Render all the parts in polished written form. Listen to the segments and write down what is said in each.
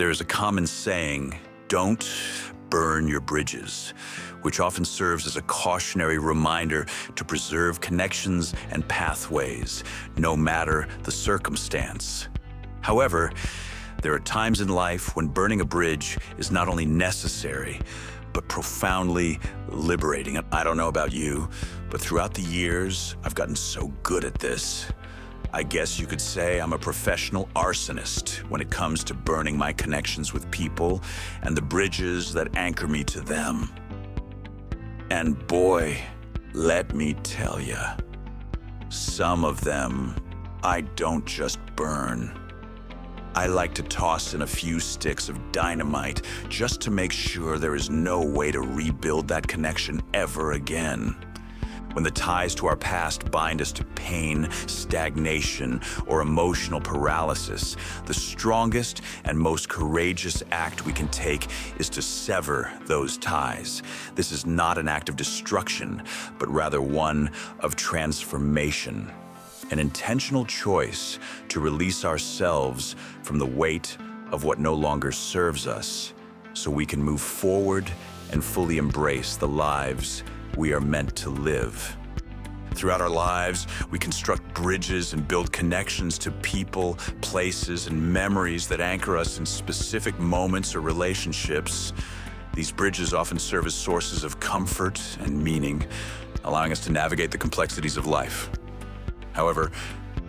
There's a common saying, don't burn your bridges, which often serves as a cautionary reminder to preserve connections and pathways, no matter the circumstance. However, there are times in life when burning a bridge is not only necessary, but profoundly liberating. I don't know about you, but throughout the years, I've gotten so good at this. I guess you could say I'm a professional arsonist when it comes to burning my connections with people and the bridges that anchor me to them. And boy, let me tell ya, some of them I don't just burn. I like to toss in a few sticks of dynamite just to make sure there is no way to rebuild that connection ever again. When the ties to our past bind us to pain, stagnation, or emotional paralysis, the strongest and most courageous act we can take is to sever those ties. This is not an act of destruction, but rather one of transformation. An intentional choice to release ourselves from the weight of what no longer serves us, so we can move forward and fully embrace the lives we are meant to live. Throughout our lives, we construct bridges and build connections to people, places, and memories that anchor us in specific moments or relationships. These bridges often serve as sources of comfort and meaning, allowing us to navigate the complexities of life. However,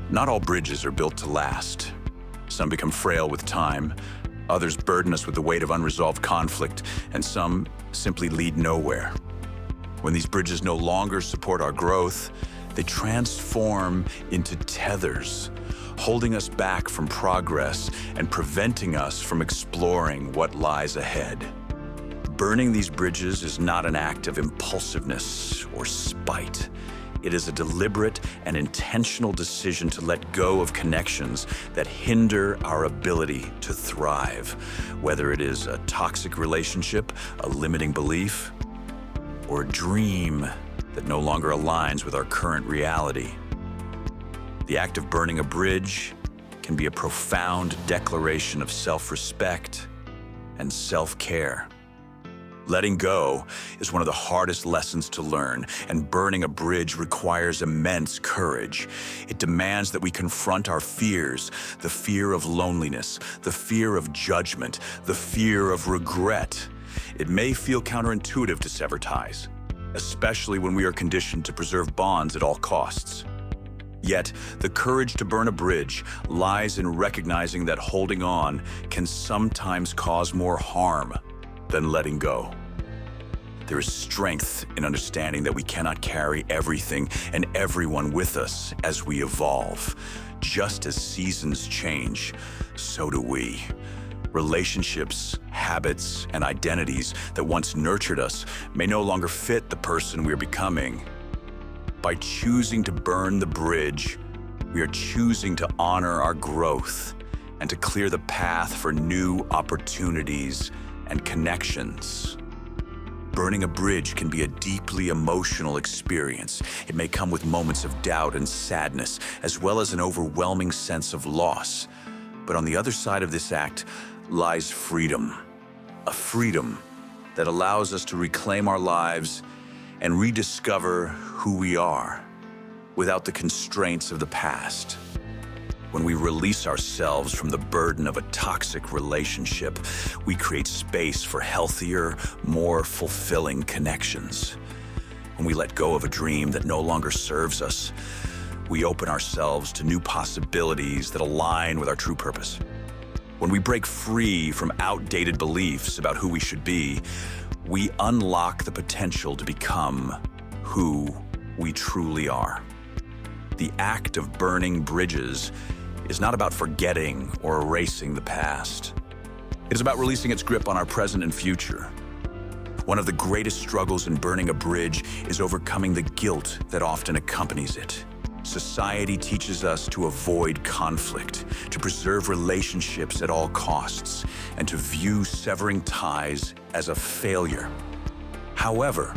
not all bridges are built to last. Some become frail with time, others burden us with the weight of unresolved conflict, and some simply lead nowhere. When these bridges no longer support our growth, they transform into tethers, holding us back from progress and preventing us from exploring what lies ahead. Burning these bridges is not an act of impulsiveness or spite. It is a deliberate and intentional decision to let go of connections that hinder our ability to thrive, whether it is a toxic relationship, a limiting belief, or a dream that no longer aligns with our current reality. The act of burning a bridge can be a profound declaration of self-respect and self-care. Letting go is one of the hardest lessons to learn, and burning a bridge requires immense courage. It demands that we confront our fears, the fear of loneliness, the fear of judgment, the fear of regret. It may feel counterintuitive to sever ties, especially when we are conditioned to preserve bonds at all costs. Yet, the courage to burn a bridge lies in recognizing that holding on can sometimes cause more harm than letting go. There is strength in understanding that we cannot carry everything and everyone with us as we evolve. Just as seasons change, so do we. Relationships, habits, and identities that once nurtured us may no longer fit the person we're becoming. By choosing to burn the bridge, we are choosing to honor our growth and to clear the path for new opportunities and connections. Burning a bridge can be a deeply emotional experience. It may come with moments of doubt and sadness, as well as an overwhelming sense of loss. But on the other side of this act lies freedom. A freedom that allows us to reclaim our lives and rediscover who we are without the constraints of the past. When we release ourselves from the burden of a toxic relationship, we create space for healthier, more fulfilling connections. When we let go of a dream that no longer serves us, we open ourselves to new possibilities that align with our true purpose. When we break free from outdated beliefs about who we should be, we unlock the potential to become who we truly are. The act of burning bridges is not about forgetting or erasing the past. It is about releasing its grip on our present and future. One of the greatest struggles in burning a bridge is overcoming the guilt that often accompanies it. Society teaches us to avoid conflict, to preserve relationships at all costs, and to view severing ties as a failure. However,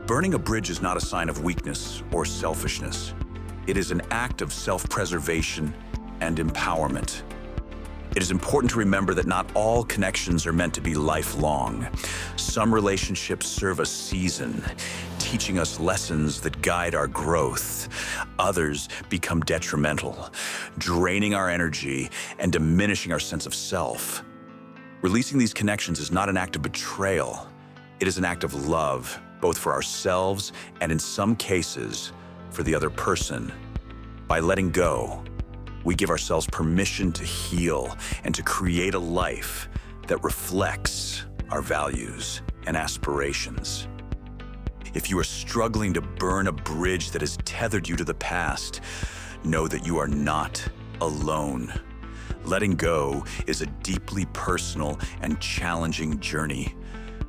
burning a bridge is not a sign of weakness or selfishness. It is an act of self-preservation and empowerment. It is important to remember that not all connections are meant to be lifelong. Some relationships serve a season, teaching us lessons that guide our growth. Others become detrimental, draining our energy and diminishing our sense of self. Releasing these connections is not an act of betrayal. It is an act of love, both for ourselves and, in some cases, for the other person. By letting go, we give ourselves permission to heal and to create a life that reflects our values and aspirations. If you are struggling to burn a bridge that has tethered you to the past, know that you are not alone. Letting go is a deeply personal and challenging journey,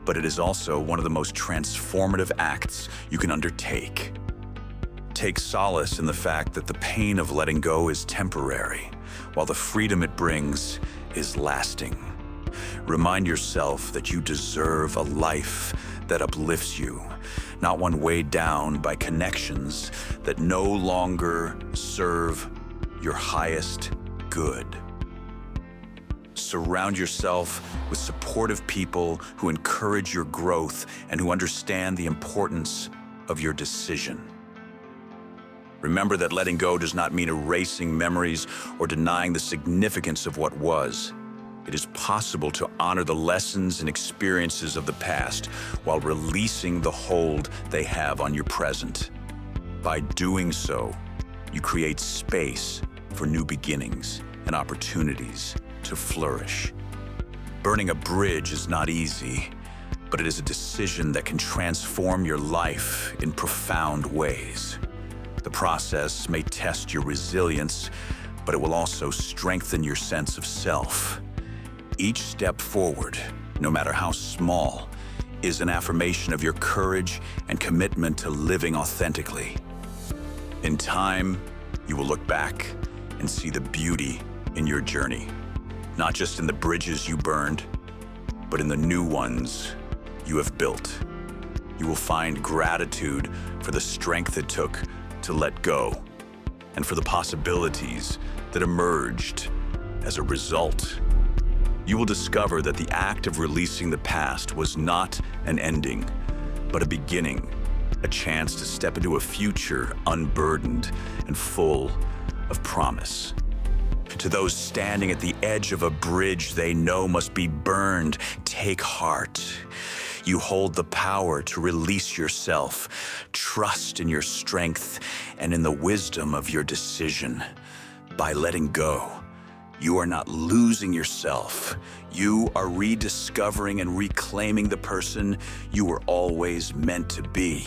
but it is also one of the most transformative acts you can undertake. Take solace in the fact that the pain of letting go is temporary, while the freedom it brings is lasting. Remind yourself that you deserve a life that uplifts you, not one weighed down by connections that no longer serve your highest good. Surround yourself with supportive people who encourage your growth and who understand the importance of your decision. Remember that letting go does not mean erasing memories or denying the significance of what was. It is possible to honor the lessons and experiences of the past while releasing the hold they have on your present. By doing so, you create space for new beginnings and opportunities to flourish. Burning a bridge is not easy, but it is a decision that can transform your life in profound ways. The process may test your resilience, but it will also strengthen your sense of self. Each step forward, no matter how small, is an affirmation of your courage and commitment to living authentically. In time, you will look back and see the beauty in your journey, not just in the bridges you burned, but in the new ones you have built. You will find gratitude for the strength it took to let go, and for the possibilities that emerged as a result. You will discover that the act of releasing the past was not an ending, but a beginning, a chance to step into a future unburdened and full of promise. To those standing at the edge of a bridge they know must be burned, take heart. You hold the power to release yourself. Trust in your strength and in the wisdom of your decision. By letting go, you are not losing yourself. You are rediscovering and reclaiming the person you were always meant to be.